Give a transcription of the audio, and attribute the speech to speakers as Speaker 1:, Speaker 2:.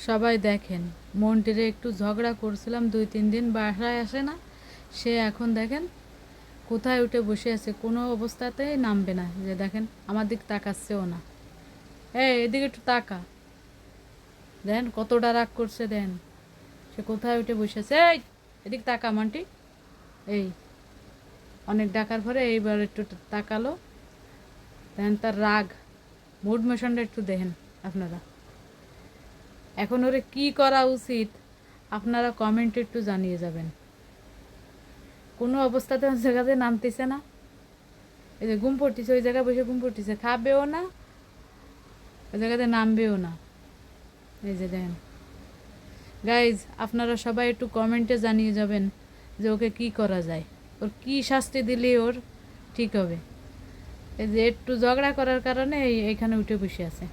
Speaker 1: সবাই দেখেন, মন্টিরে একটু ঝগড়া করছিলাম, 2-3 দিন বাসায় আসে না। সে এখন দেখেন কোথায় উঠে বসে আছে, কোনো অবস্থাতেই নামবে না। যে দেখেন আমার দিক তাকাচ্ছেও না। এদিকে একটু তাকা, দেন কতটা রাগ করছে, দেন সে কোথায় উঠে বসে আছে। এদিক তাকা মান্টি। এই অনেক ডাকার পরে এইবার একটু তাকালো। দেন তার রাগ, মুড মোশনটা একটু দেখেন আপনারা। এখন ওরে কি করা উচিত আপনারা কমেন্টে একটু জানিয়ে যাবেন। কোনো অবস্থাতে ওই জায়গাতে নামতেছে না। এই যে ঘুম পড়তেছে, ওই জায়গায় বসে ঘুম পড়তেছে, খাবেও না, ওই জায়গাতে নামবেও না। এই যে দেখেন গাইজ, আপনারা সবাই একটু কমেন্টে জানিয়ে যাবেন যে ওকে কি করা যায়, ওর কি শাস্তি দিলে ওর ঠিক হবে। এই যে একটু ঝগড়া করার কারণে এইখানে উঠে বসে আছে।